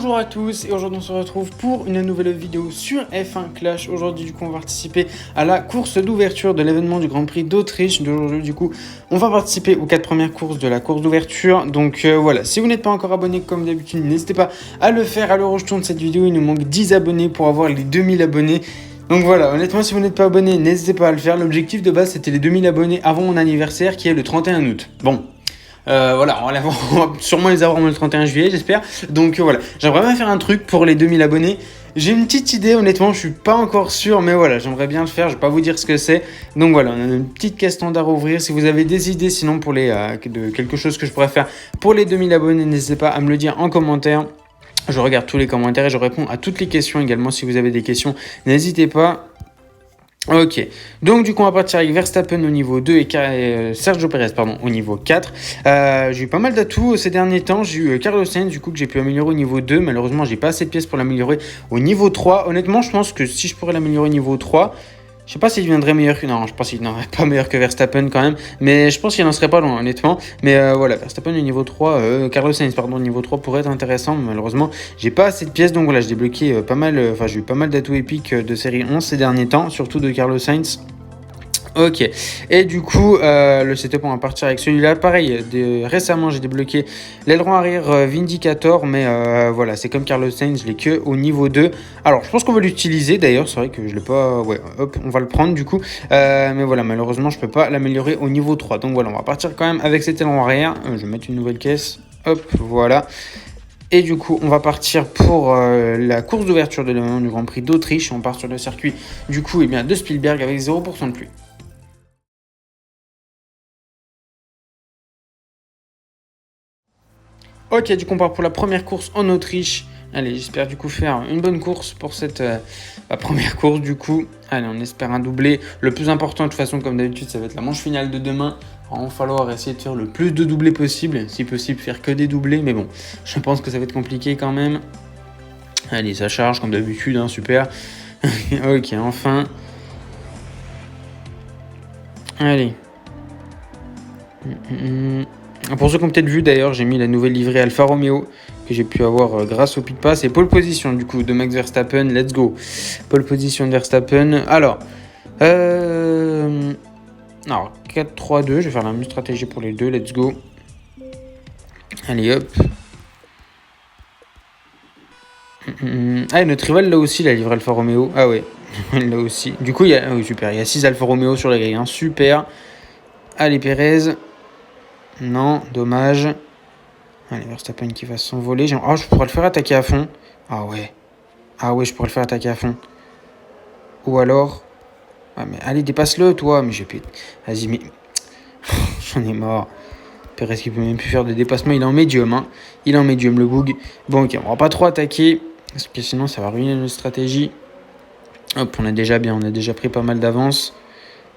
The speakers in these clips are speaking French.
Bonjour à tous et aujourd'hui on se retrouve pour une nouvelle vidéo sur F1 Clash. Aujourd'hui du coup on va participer à la course d'ouverture de l'événement du Grand Prix d'Autriche. D'aujourd'hui du coup on va participer aux 4 premières courses de la course d'ouverture. Donc voilà, si vous n'êtes pas encore abonné comme d'habitude, n'hésitez pas à le faire. À l'heure où je tourne cette vidéo, il nous manque 10 abonnés pour avoir les 2000 abonnés. Donc voilà, honnêtement si vous n'êtes pas abonné, n'hésitez pas à le faire. L'objectif de base c'était les 2000 abonnés avant mon anniversaire qui est le 31 août. Bon. Voilà, on va sûrement les avoir le 31 juillet, j'espère. Donc voilà, j'aimerais bien faire un truc pour les 2000 abonnés. J'ai une petite idée, honnêtement, je suis pas encore sûr, mais voilà, j'aimerais bien le faire. Je vais pas vous dire ce que c'est. Donc voilà, on a une petite caisse standard à ouvrir. Si vous avez des idées, sinon pour de quelque chose que je pourrais faire pour les 2000 abonnés, n'hésitez pas à me le dire en commentaire. Je regarde tous les commentaires et je réponds à toutes les questions également. Si vous avez des questions, n'hésitez pas. Ok, donc du coup on va partir avec Verstappen au niveau 2 et Sergio Perez au niveau 4. J'ai eu pas mal d'atouts ces derniers temps. J'ai eu Carlos Sainz du coup que j'ai pu améliorer au niveau 2. Malheureusement j'ai pas assez de pièces pour l'améliorer au niveau 3. Honnêtement je pense que si je pourrais l'améliorer au niveau 3, je sais pas s'il deviendrait meilleur que... Non, je pense qu'il ne deviendrait pas meilleur que Verstappen quand même. Mais je pense qu'il n'en serait pas loin, honnêtement. Mais voilà, Verstappen au niveau 3, Carlos Sainz, au niveau 3 pourrait être intéressant. Mais malheureusement, j'ai pas assez de pièces. Donc voilà, j'ai débloqué pas mal... Enfin, j'ai eu pas mal d'atouts épiques de série 11 ces derniers temps. Surtout de Carlos Sainz. Ok, et du coup, le setup, on va partir avec celui-là. Pareil, récemment, j'ai débloqué l'aileron arrière Vindicator, mais voilà, c'est comme Carlos Sainz, je l'ai que au niveau 2. Alors, je pense qu'on va l'utiliser, d'ailleurs, c'est vrai que je l'ai pas... Ouais, hop, on va le prendre, du coup. Mais voilà, malheureusement, je peux pas l'améliorer au niveau 3. Donc voilà, on va partir quand même avec cet aileron arrière. Je vais mettre une nouvelle caisse. Hop, voilà. Et du coup, on va partir pour la course d'ouverture de l'événement du Grand Prix d'Autriche. On part sur le circuit, du coup, de Spielberg avec 0% de pluie. Ok, du coup on part pour la première course en Autriche. Allez, j'espère du coup faire une bonne course pour cette première course du coup. Allez, on espère un doublé. Le plus important de toute façon, comme d'habitude, ça va être la manche finale de demain. Alors, il va falloir essayer de faire le plus de doublés possible. Si possible, faire que des doublés. Mais bon, je pense que ça va être compliqué quand même. Allez, ça charge comme d'habitude, hein, super. Ok, enfin. Allez. Pour ceux qui ont peut-être vu d'ailleurs, j'ai mis la nouvelle livrée Alfa Romeo que j'ai pu avoir grâce au pit pass et pole position du coup de Max Verstappen. Let's go. Pole position de Verstappen. Alors 4-3-2, je vais faire la même stratégie pour les deux. Let's go. Allez hop. Ah, notre rival là aussi, la livrée Alfa Romeo. Ah ouais, là aussi. Du coup, super, il y a 6 Alfa Romeo sur la grille. Hein. Super. Allez, Perez. Non, dommage. Allez, Verstappen qui va s'envoler. Oh, je pourrais le faire attaquer à fond. Ah ouais. Ah ouais, je pourrais le faire attaquer à fond. Ou alors... Ouais, mais allez, dépasse-le, toi. Mais j'ai... Vas-y, mais... J'en ai marre. Perez qui peut même plus faire de dépassement. Il est en médium, hein. Il est en médium, le bug. Bon, ok, on va pas trop attaquer. Parce que sinon, ça va ruiner notre stratégie. Hop, on a déjà pris pas mal d'avance.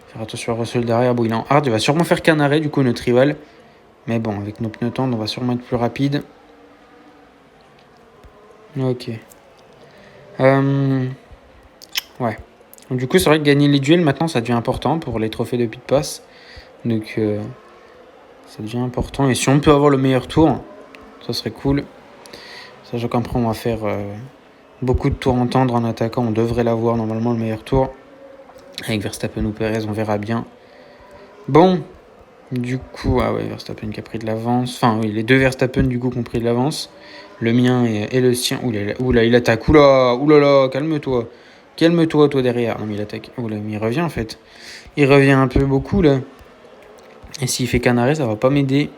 Faire attention à Russell derrière. Bon, il est en hard. Il va sûrement faire qu'un arrêt, du coup, notre rival. Mais bon, avec nos pneus tendres, on va sûrement être plus rapide. Ok. Ouais. Donc, du coup, c'est vrai que gagner les duels, maintenant, ça devient important pour les trophées de pit pass. Donc, ça devient important. Et si on peut avoir le meilleur tour, ça serait cool. Sachant qu'après, on va faire beaucoup de tours en tendre en attaquant. On devrait l'avoir, normalement, le meilleur tour. Avec Verstappen ou Perez, on verra bien. Bon. Du coup, ah ouais, Verstappen qui a pris de l'avance. Enfin, oui, les deux Verstappen, du coup, qui ont pris de l'avance. Le mien et le sien. Oula, il attaque. Oula, calme-toi. Calme-toi, toi, derrière. Non, mais il attaque. Oula, mais il revient, en fait. Il revient un peu beaucoup, là. Et s'il fait qu'un arrêt, ça va pas m'aider.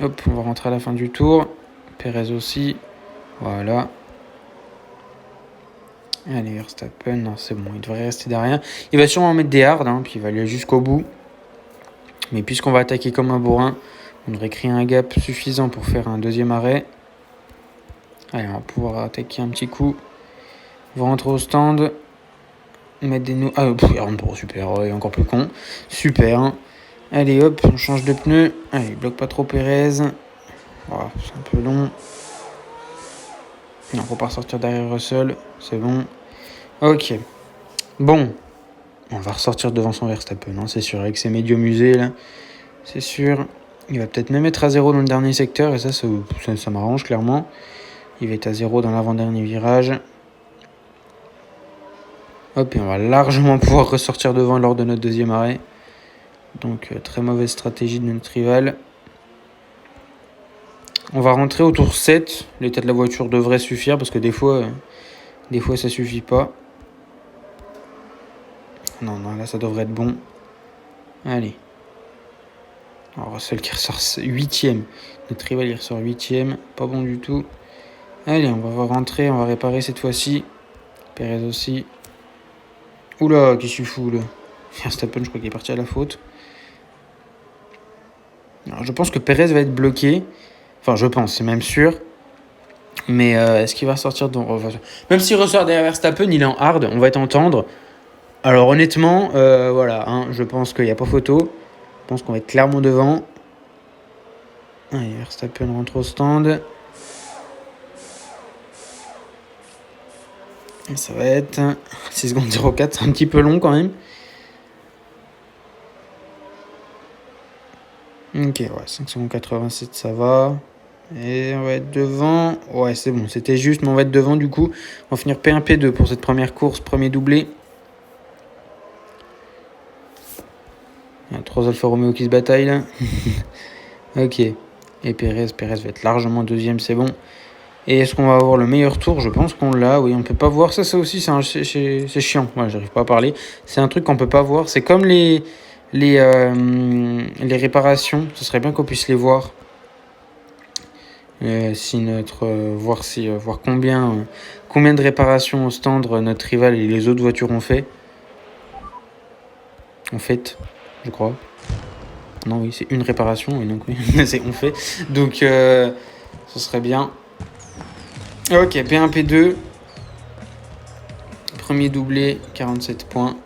Hop, on va rentrer à la fin du tour. Perez aussi. Voilà. Allez, Verstappen. Non, c'est bon, il devrait rester derrière. Il va sûrement mettre des hards, hein, puis il va aller jusqu'au bout. Mais puisqu'on va attaquer comme un bourrin, on devrait créer un gap suffisant pour faire un deuxième arrêt. Allez, on va pouvoir attaquer un petit coup. On va rentrer au stand. Mettre des... super, il est encore plus con. Super. Allez, hop, on change de pneu. Allez, bloque pas trop Perez. Oh, c'est un peu long. Non, faut pas sortir derrière Russell. C'est bon. Ok. Bon. On va ressortir devant son Verstappen, hein, c'est sûr. Avec ses médios musées, là. C'est sûr. Il va peut-être même être à 0 dans le dernier secteur. Et ça m'arrange, clairement. Il va être à 0 dans l'avant-dernier virage. Hop, et on va largement pouvoir ressortir devant lors de notre deuxième arrêt. Donc, très mauvaise stratégie de notre rival. On va rentrer au tour 7. L'état de la voiture devrait suffire parce que des fois ça suffit pas. Non, là, ça devrait être bon. Allez. Alors, Russell qui ressort 8ème. Notre rival, il ressort 8ème. Pas bon du tout. Allez, on va rentrer, on va réparer cette fois-ci. Perez aussi. Oula, qu'est-ce qu'il fout là? Verstappen, je crois qu'il est parti à la faute. Alors, je pense que Perez va être bloqué. Enfin, je pense, c'est même sûr. Mais est-ce qu'il va sortir Même s'il ressort derrière Verstappen, il est en hard, on va t'entendre. Alors honnêtement, voilà, hein, je pense qu'il n'y a pas photo. Je pense qu'on va être clairement devant. Allez, Verstappen rentre au stand. Et ça va être 6 secondes 04, c'est un petit peu long quand même. Ok, ouais, 5 secondes 87, ça va. Et on va être devant. Ouais, c'est bon, c'était juste, mais on va être devant du coup. On va finir P1, P2 pour cette première course, premier doublé. Il y a 3 Alfa Romeo qui se bataillent là. Ok. Et Perez va être largement deuxième, c'est bon. Et est-ce qu'on va avoir le meilleur tour? Je pense qu'on l'a, oui, on peut pas voir. Ça aussi, c'est chiant. Ouais, j'arrive pas à parler. C'est un truc qu'on peut pas voir. C'est comme les réparations. Ce serait bien qu'on puisse les voir. Voir combien de réparations au stand notre rival et les autres voitures ont fait. En fait, je crois. Non, oui, c'est une réparation. Et donc, oui, c'est on fait. Donc, ce serait bien. Ok, P1, P2. Premier doublé, 47 points.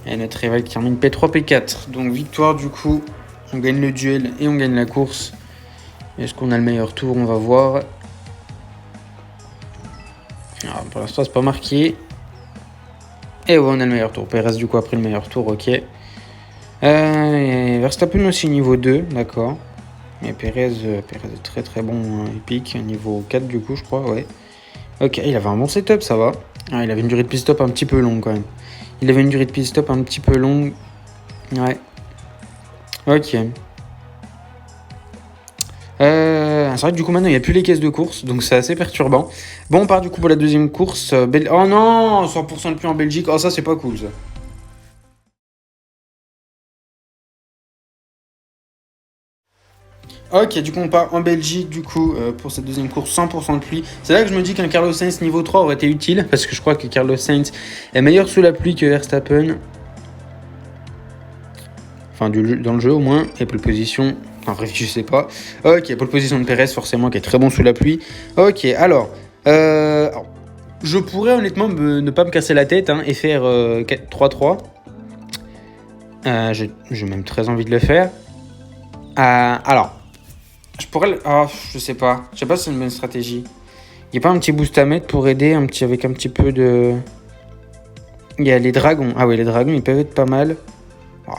Et notre rival qui termine P3, P4. Donc, victoire, du coup. On gagne le duel et on gagne la course. Est-ce qu'on a le meilleur tour? On va voir. Alors, pour l'instant, c'est pas marqué. Et ouais, on a le meilleur tour. Perez, du coup, après le meilleur tour, ok. Verstappen aussi niveau 2, d'accord. Mais Perez est très très bon, épique, niveau 4 du coup, je crois, ouais. Ok, il avait un bon setup, ça va. Ah, il avait une durée de pit stop un petit peu longue quand même. Ouais. Ok. C'est vrai que du coup maintenant il n'y a plus les caisses de course, donc c'est assez perturbant. Bon, on part du coup pour la deuxième course. Oh non, 100% de plus en Belgique. Oh, ça c'est pas cool ça. Ok, du coup on part en Belgique du coup pour cette deuxième course 100% de pluie. C'est là que je me dis qu'un Carlos Sainz niveau 3 aurait été utile parce que je crois que Carlos Sainz est meilleur sous la pluie que Verstappen. Enfin dans le jeu au moins. Et pole position, en bref je sais pas. Ok, pole position de Perez forcément qui est très bon sous la pluie. Ok, alors je pourrais honnêtement ne pas me casser la tête et faire 3-3. J'ai même très envie de le faire. Alors... Je pourrais... je sais pas. Je sais pas si c'est une bonne stratégie. Il n'y a pas un petit boost à mettre pour aider avec un petit peu de... Il y a les dragons. Ah oui, les dragons, ils peuvent être pas mal.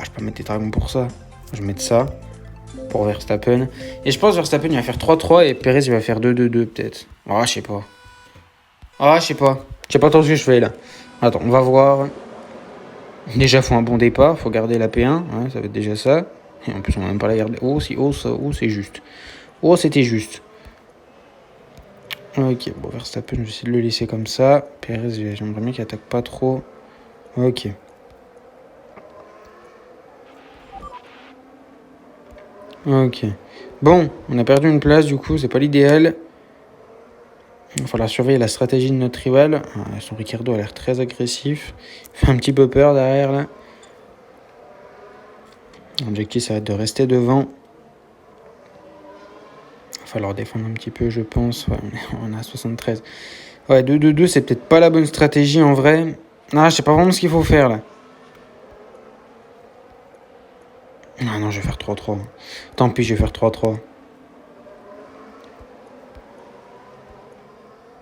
Je peux mettre des dragons pour ça. Je vais mettre ça pour Verstappen. Et je pense que Verstappen, il va faire 3-3 et Perez, il va faire 2-2-2 peut-être. Je sais pas. Je sais pas. Je sais pas trop ce que je fais là. Attends, on va voir. Déjà, faut un bon départ. Faut garder la P1. Ouais, ça va être déjà ça. Et en plus, on va même pas la garder. C'est juste. C'était juste. Ok, bon, Verstappen, je vais essayer de le laisser comme ça. Perez, j'aimerais bien qu'il attaque pas trop. Ok. Ok. Bon, on a perdu une place, du coup, c'est pas l'idéal. Il va falloir surveiller la stratégie de notre rival. Son Ricciardo a l'air très agressif. Il fait un petit peu peur derrière, là. L'objectif, ça va être de rester devant. Il va falloir défendre un petit peu, je pense. Ouais, on a 73. Ouais, 2-2-2, c'est peut-être pas la bonne stratégie en vrai. Je sais pas vraiment ce qu'il faut faire là. Non, je vais faire 3-3. Tant pis, je vais faire 3-3.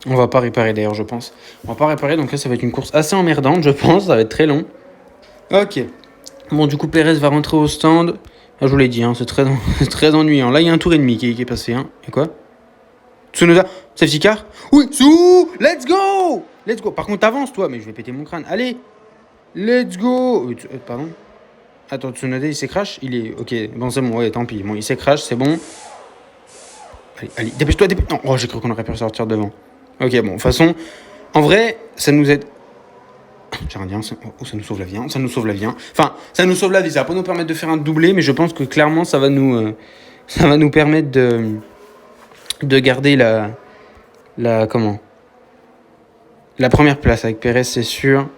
On va pas réparer d'ailleurs, je pense. On va pas réparer, donc là, ça va être une course assez emmerdante, je pense. Ça va être très long. Ok. Bon, du coup, Perez va rentrer au stand. Je vous l'ai dit, c'est très ennuyant. Là, il y a un tour et demi qui est passé. Et quoi? Tsunoda, safety car. Oui, let's go. Let's go. Par contre, avance toi, mais je vais péter mon crâne. Allez, let's go. Pardon. Attends, Tsunoda, il s'est crash. Il est... Ok, bon, c'est bon, ouais, tant pis. Bon, il s'est crash, c'est bon. Allez, dépêche-toi, dépêche... Non, oh, j'ai cru qu'on aurait pu sortir devant. Ok, bon, de toute façon, en vrai, ça nous aide... J'ai rien dit, ça nous sauve la vie, hein. Ça nous sauve la vie, hein. Enfin, ça nous sauve la vie, ça va pas nous permettre de faire un doublé, mais je pense que clairement, ça va nous permettre de garder comment la première place avec Perez, c'est sûr.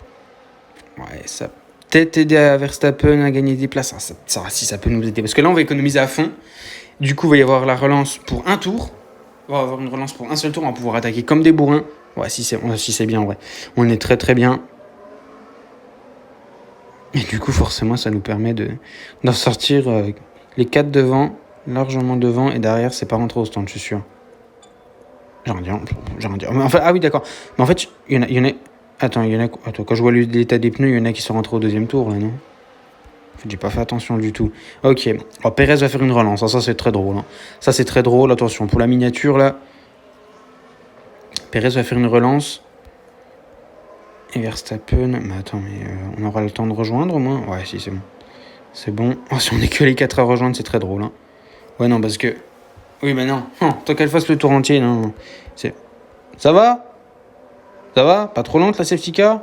Ouais, ça peut-être aider à Verstappen à gagner des places. Si ça peut nous aider. Parce que là, on va économiser à fond. Du coup, il va y avoir la relance pour un tour. On va avoir une relance pour un seul tour. On va pouvoir attaquer comme des bourrins. Ouais, si c'est bien, ouais. On est très très bien. Et du coup, forcément, ça nous permet d'en sortir les 4 devant, largement devant. Et derrière, c'est pas rentré au stand, je suis sûr. J'ai rien dit. Mais enfin, ah oui, d'accord. Mais en fait, il y en a... Attends, quand je vois l'état des pneus, il y en a qui sont rentrés au deuxième tour, là, non? En fait, j'ai pas fait attention du tout. Ok. Oh, Perez va faire une relance. Ça, c'est très drôle. Hein. Ça, c'est très drôle. Attention, pour la miniature, là. Perez va faire une relance. Et Verstappen... Mais attends, on aura le temps de rejoindre, au moins? Ouais, si, c'est bon. C'est bon. Oh, si on est que les 4 à rejoindre, c'est très drôle. Hein. Ouais, non, parce que... Oui, mais non. Tant qu'elle fasse le tour entier, non. Ça va? Ça va? Pas trop lente, la safety car?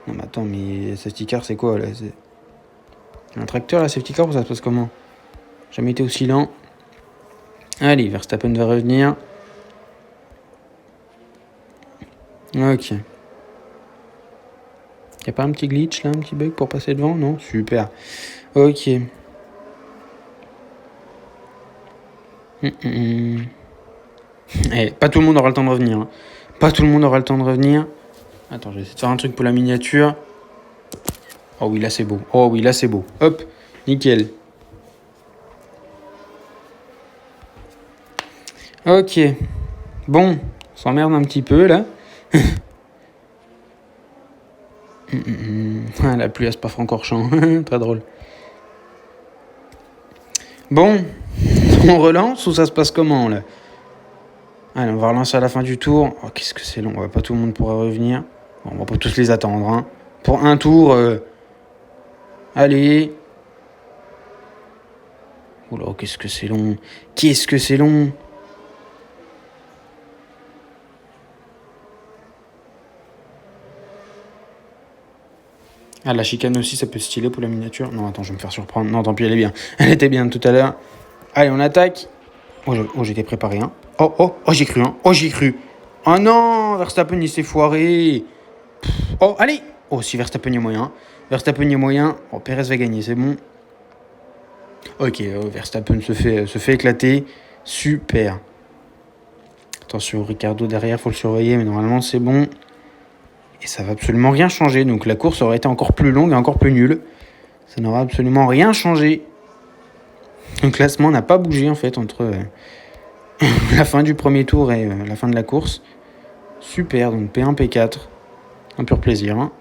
Non, mais attends, mais safety car, c'est quoi, là? C'est un tracteur, la safety car, ou ça se passe comment? Jamais été aussi lent. Allez, Verstappen va revenir. Ok. Y'a pas un petit glitch, là, un petit bug pour passer devant? Non? Super. Ok. Pas tout le monde aura le temps de revenir. Hein. Pas tout le monde aura le temps de revenir. Attends, je vais essayer de faire un truc pour la miniature. Oh oui, là c'est beau. Hop, nickel. Ok. Bon, on s'emmerde un petit peu là. La pluie à Spa-Francorchamps. Très drôle. Bon, on relance ou ça se passe comment là? Allez, on va relancer à la fin du tour. Oh, qu'est-ce que c'est long. Ouais, pas tout le monde pourra revenir. Bon, on va pas tous les attendre. Hein. Pour un tour... Allez. Oula, qu'est-ce que c'est long. Ah, la chicane aussi, ça peut styler pour la miniature. Non, attends, je vais me faire surprendre. Non, tant pis, elle est bien. Elle était bien tout à l'heure. Allez, on attaque. Oh, j'étais préparé, hein. Oh, j'ai cru, hein. Oh, j'ai cru. Oh non, Verstappen, il s'est foiré. Oh, allez. Oh, si Verstappen est moyen. Oh, Perez va gagner, c'est bon. Ok, Verstappen se fait éclater. Super. Attention, Ricardo derrière, faut le surveiller, mais normalement c'est bon. Et ça va absolument rien changer. Donc la course aurait été encore plus longue et encore plus nulle. Ça n'aura absolument rien changé. Le classement n'a pas bougé en fait entre la fin du premier tour et la fin de la course. Super, donc P1, P4. Un pur plaisir. Hein.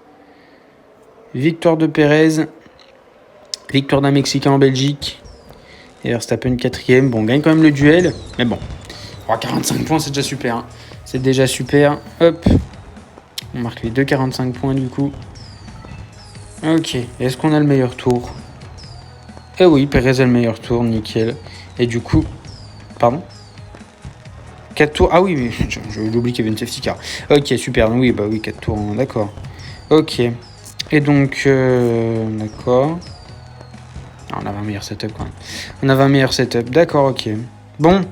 Victoire de Perez. Victoire d'un Mexicain en Belgique. Et Verstappen 4ème. Bon, on gagne quand même le duel. Mais bon, 45 points, c'est déjà super. Hein. C'est déjà super. Hop. On marque les 2,45 points du coup. Ok. Est-ce qu'on a le meilleur tour? Eh oui, Perez a le meilleur tour. Nickel. Et du coup... Pardon 4 tours. Ah oui, j'ai oublié qu'il y avait une safety car. Ok, super. Oui, 4 tours. D'accord. Ok. Et donc... D'accord. Ah, on avait un meilleur setup quand même. D'accord, ok. Bon.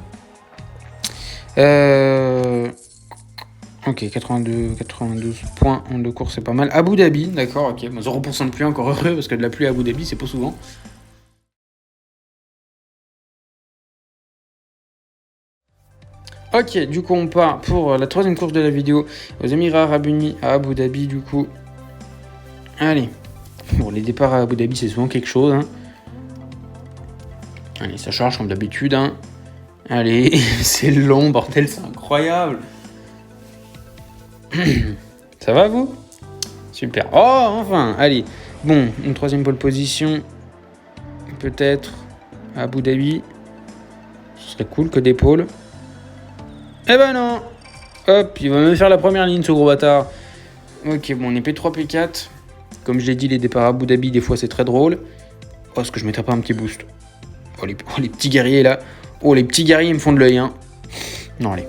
Ok, 92 points en 2 courses, c'est pas mal. Abu Dhabi, d'accord, ok. 0% de pluie, encore heureux, parce que de la pluie à Abu Dhabi, c'est pas souvent. Ok, du coup, on part pour la 3ème course de la vidéo aux Émirats Arabes Unis à Abu Dhabi, du coup. Allez. Bon, les départs à Abu Dhabi, c'est souvent quelque chose, hein. Allez, ça charge comme d'habitude, hein. Allez, c'est long, bordel, c'est incroyable. Ça va, vous? Super. Oh, enfin, allez. Bon, une 3ème pole position. Peut-être à Abu Dhabi. Ce serait cool que des pôles. Eh ben non. Hop, il va me faire la première ligne, ce gros bâtard. Ok, bon, on est P3, P4. Comme je l'ai dit, les départs à Abu Dhabi, des fois, c'est très drôle. Oh, est-ce que je mettrais pas un petit boost? Les petits guerriers, là. Oh, les petits guerriers, ils me font de l'œil, hein. Non, allez.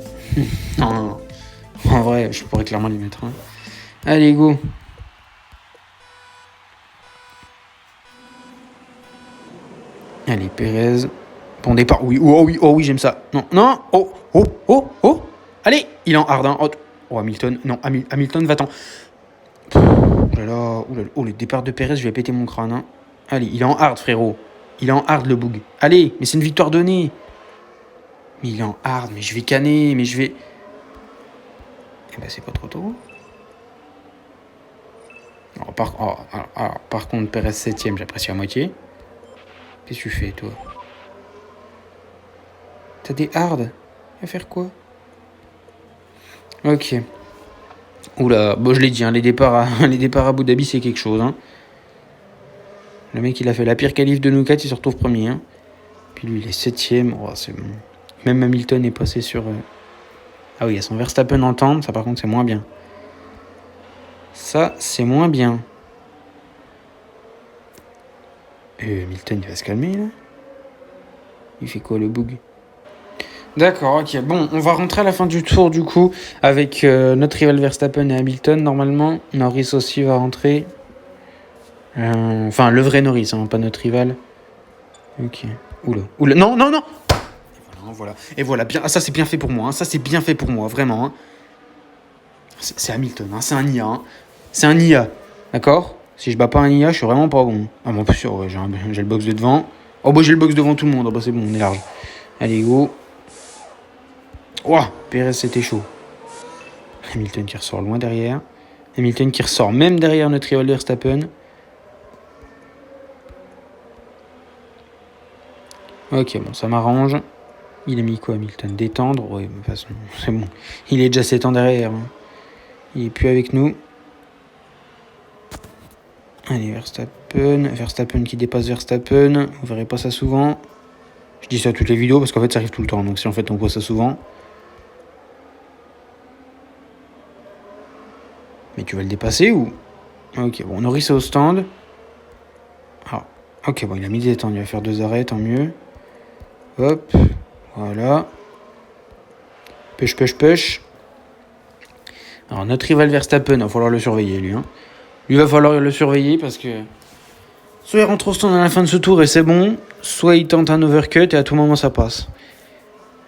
Non, non, non. En vrai, je pourrais clairement les mettre. Hein. Allez, go. Allez, Pérez. Bon départ. Oui, oh oui, j'aime ça. Non, non. Oh. Allez, il est en hard. Hein. Oh, Hamilton. Non, Hamilton, va-t'en. Oh là là. Oh, le départ de Pérez, je vais péter mon crâne. Hein. Allez, il est en hard, frérot. Il est en hard, le boug. Allez, mais c'est une victoire donnée. Mais il est en hard, mais je vais canner, mais je vais... Eh ben, c'est pas trop tôt. Alors, par contre, Pérez 7ème, j'apprécie à moitié. Qu'est-ce que tu fais, toi? T'as des hard? À faire quoi? Ok. Oula, bon, je l'ai dit, hein, les départs à Abu Dhabi, c'est quelque chose. Hein. Le mec, il a fait la pire qualif de nous 4, il se retrouve premier. Hein. Puis lui, il est 7ème. Oh, c'est bon. Même Hamilton est passé sur... Ah oui, il y a son Verstappen en tente, ça par contre, c'est moins bien. Ça, c'est moins bien. Hamilton, il va se calmer, là. Il fait quoi, le boug? D'accord, ok. Bon, on va rentrer à la fin du tour, du coup, avec notre rival Verstappen et Hamilton, normalement. Norris aussi va rentrer. Enfin, le vrai Norris, hein, pas notre rival. Ok. Oula. Non. Et voilà. Bien, ça, c'est bien fait pour moi. Hein. Ça, c'est bien fait pour moi, vraiment. Hein. C'est Hamilton, hein. C'est un IA. Hein. C'est un IA. D'accord? Si je bats pas un IA, je suis vraiment pas bon. Ah bon, plus sûr, ouais, j'ai le box de devant. Oh, bah, j'ai le box devant tout le monde. Oh, bah, c'est bon, on est large. Allez, go. Ouah, Pérez, c'était chaud. Hamilton qui ressort loin derrière. Hamilton qui ressort même derrière notre rival Verstappen. Ok, bon, ça m'arrange. Il a mis quoi, Hamilton? Détendre? Ouais, de toute façon, c'est bon. Il est déjà 7 ans derrière. Hein. Il est plus avec nous. Allez, Verstappen qui dépasse Verstappen. Vous verrez pas ça souvent. Je dis ça à toutes les vidéos parce qu'en fait, ça arrive tout le temps. Donc si en fait, on voit ça souvent. Mais tu vas le dépasser ou... Ok, bon, Norris est au stand. Ah, ok, bon, il a mis des temps. Il va faire 2 arrêts, tant mieux. Hop, voilà. Push. Alors, notre rival Verstappen, il va falloir le surveiller, lui. Hein. Lui, va falloir le surveiller parce que... Soit il rentre au stand à la fin de ce tour et c'est bon, soit il tente un overcut et à tout moment, ça passe.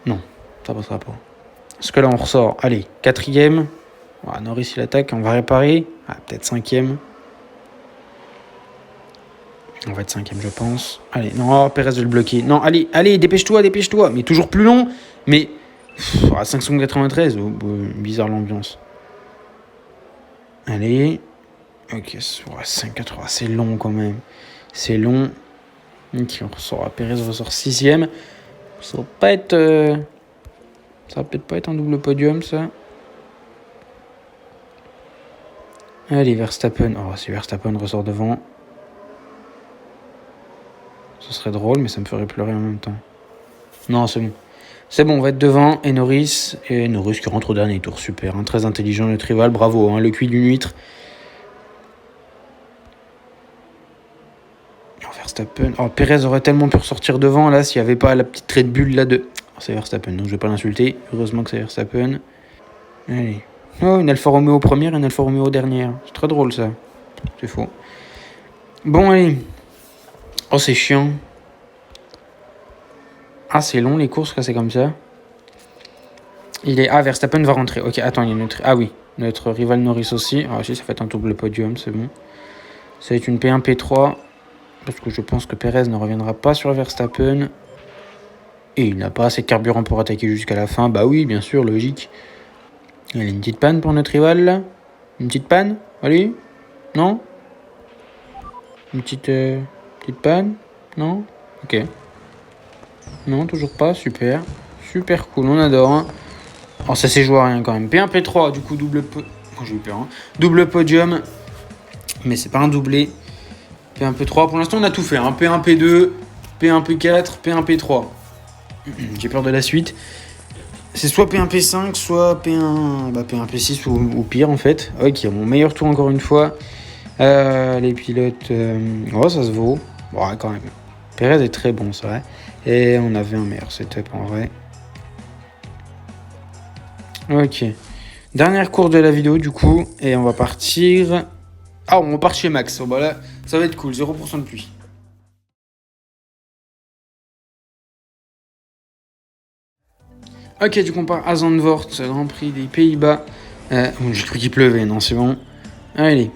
Non, ça passera pas. Parce que là, on ressort. Allez, 4ème. Voilà, Norris, il attaque, on va réparer. Ah, peut-être 5ème. On va être 5ème, je pense. Allez, non, Pérez va le bloquer. Non, allez, dépêche-toi. Mais toujours plus long. Mais à 5 secondes 93, bizarre l'ambiance. Allez. Ok, 5,80, c'est long quand même. C'est long. Ok, on ressort. Pérez ressort 6ème. Ça va pas être... Ça va peut-être pas être un double podium, ça. Allez, Verstappen. Oh, si Verstappen ressort devant. Ce serait drôle, mais ça me ferait pleurer en même temps. Non, c'est bon. C'est bon, on va être devant. Et Norris qui rentre au dernier tour. Super, hein, très intelligent, le rival. Bravo, hein, le cuit d'une huître. Oh, Verstappen. Oh, Pérez aurait tellement pu ressortir devant, là, s'il n'y avait pas la petite Red Bull, là, de... Oh, c'est Verstappen, donc je vais pas l'insulter. Heureusement que c'est Verstappen. Allez. Oh, une Alfa Romeo première et une Alfa Romeo dernière. C'est très drôle, ça. C'est faux. Bon, allez. Oh, c'est chiant. Ah, c'est long, les courses, quand c'est comme ça. Verstappen va rentrer. Ok, attends, il y a notre... Ah oui, notre rival Norris aussi. Ah si, ça fait un double podium, c'est bon. Ça va être une P1, P3. Parce que je pense que Pérez ne reviendra pas sur Verstappen. Et il n'a pas assez de carburant pour attaquer jusqu'à la fin. Bah oui, bien sûr, logique. Il y a une petite panne pour notre rival, là. Une petite panne? Allez? Non? Une petite panne? Non? Ok. Non, toujours pas. Super. Super cool, on adore. Hein. Oh, ça s'est joué à rien quand même. P1, P3, du coup, j'ai eu peur. Hein. Double podium. Mais c'est pas un doublé. P1, P3. Pour l'instant, on a tout fait. Hein. P1, P2, P1, P4, P1, P3. J'ai peur de la suite. C'est soit P1, P5, soit P1, P1, P6 ou pire en fait. Ok, mon meilleur tour encore une fois. Les pilotes, oh ça se vaut. Bon, ouais, quand même. Perez est très bon, c'est vrai. Et on avait un meilleur setup en vrai. Ok. Dernière course de la vidéo du coup. Et on va partir... Ah, on part chez Max. Oh, bah là, ça va être cool, 0% de pluie. Ok, du coup on part à Zandvoort, Grand Prix des Pays-Bas. Bon, j'ai cru qu'il pleuvait, non c'est bon. Allez,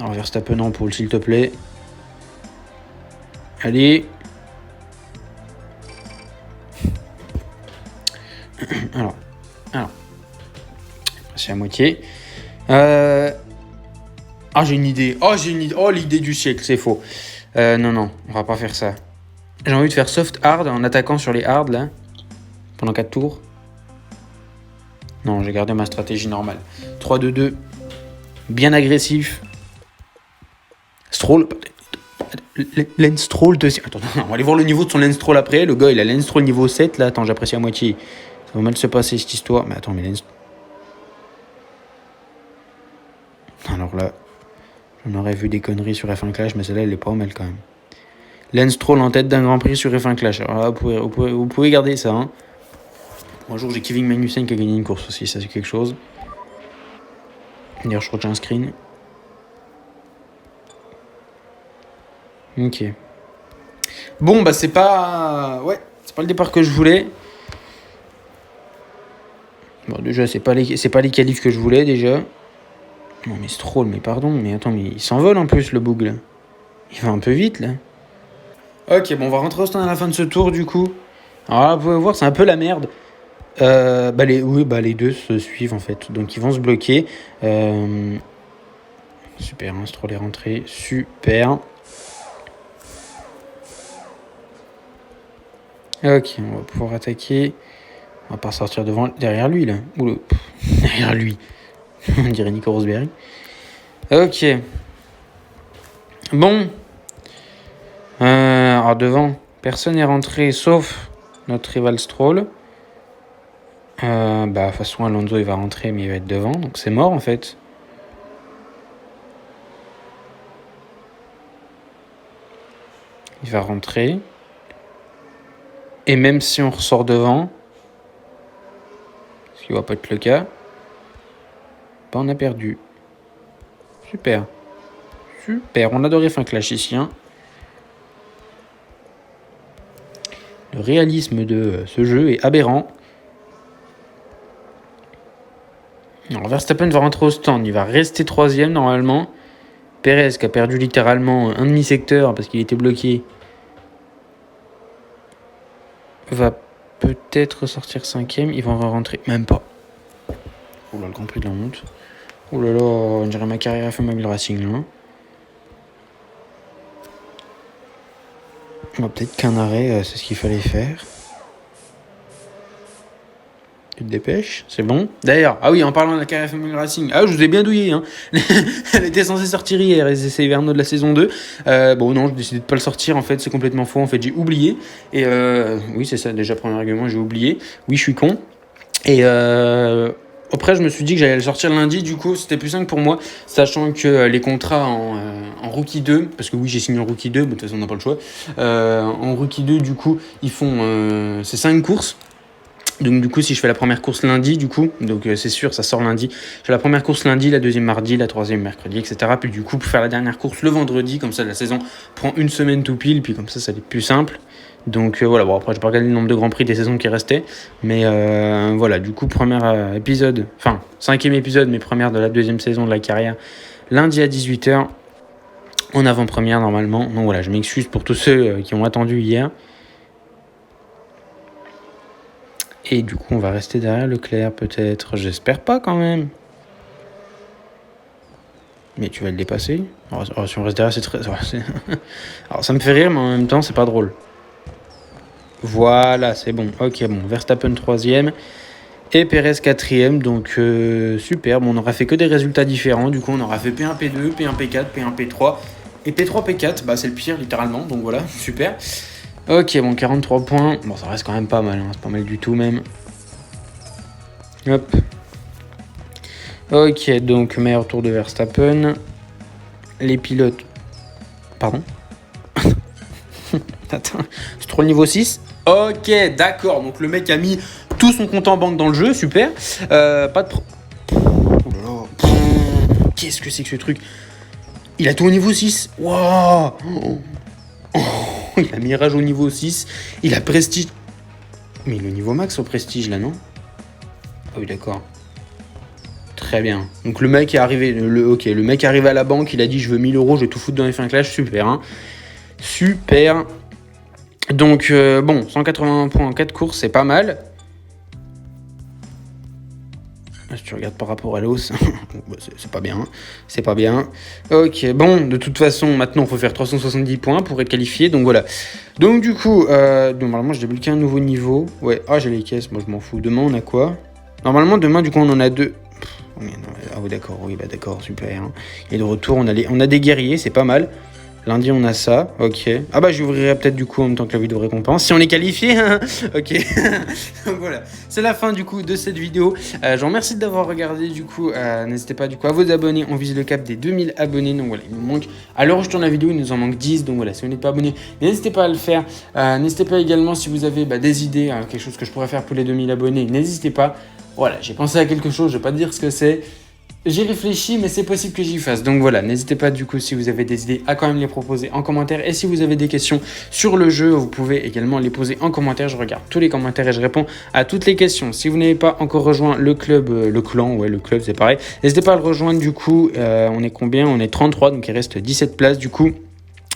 on va Verstappen en pôle s'il te plaît. Allez. Alors. C'est à moitié. Ah, j'ai une idée. Oh, l'idée du siècle, c'est faux. Non, on va pas faire ça. J'ai envie de faire soft hard en attaquant sur les hard là. Pendant 4 tours. Non, j'ai gardé ma stratégie normale. 3-2-2. Bien agressif. Stroll. Lance Stroll deuxième. Attends, on va aller voir le niveau de son Lance Stroll après. Le gars, il a Lance Stroll niveau 7 là. Attends, j'apprécie à moitié. Ça va mal se passer cette histoire. Mais attends, mais Lance. Alors là, on aurait vu des conneries sur F1 Clash, mais celle-là, elle est pas mal quand même. Lance Stroll en tête d'un Grand Prix sur F1 Clash. Alors là, vous pouvez garder ça. Hein. Un jour, j'ai Kevin Magnussen qui a gagné une course aussi, ça c'est quelque chose. D'ailleurs, je crois que j'ai un screen. Ok. Bon, bah c'est pas... Ouais, c'est pas le départ que je voulais. Bon, déjà, c'est pas les qualifs que je voulais, déjà. Non, mais Stroll, mais pardon, mais attends, mais il s'envole en plus, le bug, là. Il va un peu vite, là. Ok, bon, on va rentrer au stand à la fin de ce tour, du coup. Alors là, vous pouvez voir, c'est un peu la merde. Les deux se suivent, en fait. Donc, ils vont se bloquer. Super, hein, Stroll est rentré. Super. Ok, on va pouvoir attaquer. On va pas sortir derrière lui, là. Derrière lui. On dirait Nico Rosberg. Ok. Bon. Alors devant, personne n'est rentré sauf notre rival Stroll. De toute façon, Alonso il va rentrer, mais il va être devant. Donc c'est mort en fait. Il va rentrer. Et même si on ressort devant, ce qui va pas être le cas, on a perdu. Super. On adorait F1 Clash ici. Hein. Le réalisme de ce jeu est aberrant. Alors Verstappen va rentrer au stand. Il va rester 3ème normalement. Perez qui a perdu littéralement un demi-secteur parce qu'il était bloqué va peut-être sortir 5ème. Ils vont rentrer. Même pas. Oh là, le Grand Prix de la honte. Oh là là, on dirait ma carrière F1 Mobile Racing là. Peut-être qu'un arrêt, c'est ce qu'il fallait faire. Tu te dépêches, c'est bon. D'ailleurs, ah oui, en parlant de la carrière F1 Mobile Racing, je vous ai bien douillé. Hein. Elle était censée sortir hier, les essais hivernaux de la saison 2. Non, j'ai décidé de pas le sortir, en fait, c'est complètement faux. En fait, j'ai oublié. Et oui, c'est ça, déjà, premier argument, j'ai oublié. Oui, je suis con. Et après, je me suis dit que j'allais le sortir lundi, du coup, c'était plus simple pour moi, sachant que les contrats en Rookie 2, parce que oui, j'ai signé en Rookie 2, mais de toute façon, on n'a pas le choix. En Rookie 2, du coup, ils font c'est 5 courses. Donc du coup, si je fais la première course lundi, du coup, donc c'est sûr, ça sort lundi. Je fais la première course lundi, la deuxième mardi, la troisième mercredi, etc. Puis du coup, pour faire la dernière course le vendredi, comme ça, la saison prend une semaine tout pile, puis comme ça va être plus simple. Donc voilà, bon après, je pas regarder le nombre de Grands Prix des saisons qui restaient, mais voilà, du coup, premier épisode, enfin, 5e épisode, mais première de la deuxième saison de la carrière, lundi à 18h, en avant-première normalement. Donc voilà, je m'excuse pour tous ceux qui ont attendu hier. Et du coup, on va rester derrière Leclerc, peut-être. J'espère pas, quand même. Mais tu vas le dépasser. Alors, si on reste derrière, c'est très... Alors, ça me fait rire, mais en même temps, c'est pas drôle. Voilà, c'est bon. Ok, bon. Verstappen 3ème. Et Perez 4ème. Donc, super. Bon, on n'aura fait que des résultats différents. Du coup, on aura fait P1, P2, P1, P4, P1, P3. Et P3, P4, c'est le pire, littéralement. Donc, voilà, super. Ok, bon, 43 points. Bon, ça reste quand même pas mal. Hein. C'est pas mal du tout, même. Hop. Ok, donc meilleur tour de Verstappen. Les pilotes... Pardon. Attends, c'est trop le niveau 6. Ok, d'accord. Donc le mec a mis tout son compte en banque dans le jeu, super. Pas de... Oh là là. Qu'est-ce que c'est que ce truc? Il a tout au niveau 6. Waouh. Oh, il a Mirage au niveau 6. Il a Prestige. Mais le niveau max au Prestige là, non? Ah oui, d'accord. Très bien. Donc le mec est arrivé, le mec est arrivé à la banque, il a dit je veux 1000 euros, je vais tout foutre dans F1 Clash, super. Hein. Super. Donc bon, 181 points en 4 courses, c'est pas mal. Si tu regardes par rapport à l'os, c'est pas bien. C'est pas bien. Ok, bon, de toute façon, maintenant, il faut faire 370 points pour être qualifié. Donc voilà. Donc du coup, normalement, j'ai débloqué un nouveau niveau. Ouais, ah, j'ai les caisses, moi je m'en fous. Demain, on a quoi? Normalement, demain, du coup, on en a 2. Ah oui, d'accord, oui, bah d'accord, super. Hein. Et de retour, on a des guerriers, c'est pas mal. Lundi, on a ça, ok. Ah bah, j'ouvrirai peut-être du coup en même temps que la vidéo récompense, si on est qualifié, ok. Donc voilà, c'est la fin du coup de cette vidéo. Je vous remercie d'avoir regardé du coup. N'hésitez pas du coup à vous abonner, on vise le cap des 2000 abonnés. Donc voilà, il nous manque, à l'heure où je tourne la vidéo, il nous en manque 10. Donc voilà, si vous n'êtes pas abonné, n'hésitez pas à le faire. N'hésitez pas également si vous avez des idées, quelque chose que je pourrais faire pour les 2000 abonnés, n'hésitez pas. Voilà, j'ai pensé à quelque chose, je vais pas te dire ce que c'est. J'ai réfléchi, mais c'est possible que j'y fasse. Donc voilà, n'hésitez pas du coup si vous avez des idées à quand même les proposer en commentaire. Et si vous avez des questions sur le jeu, vous pouvez également les poser en commentaire. Je regarde tous les commentaires et je réponds à toutes les questions. Si vous n'avez pas encore rejoint le club, le clan, ouais le club c'est pareil. N'hésitez pas à le rejoindre du coup. On est combien? On est 33, donc il reste 17 places du coup.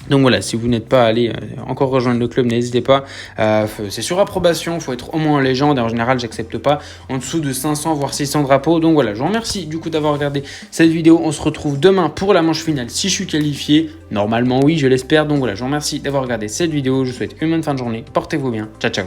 Donc voilà, si vous n'êtes pas allé encore rejoindre le club, n'hésitez pas. C'est sur approbation, il faut être au moins en légende. Et en général, j'accepte pas en dessous de 500 voire 600 drapeaux. Donc voilà, je vous remercie du coup d'avoir regardé cette vidéo. On se retrouve demain pour la manche finale si je suis qualifié. Normalement oui, je l'espère. Donc voilà, je vous remercie d'avoir regardé cette vidéo. Je vous souhaite une bonne fin de journée. Portez-vous bien. Ciao, ciao.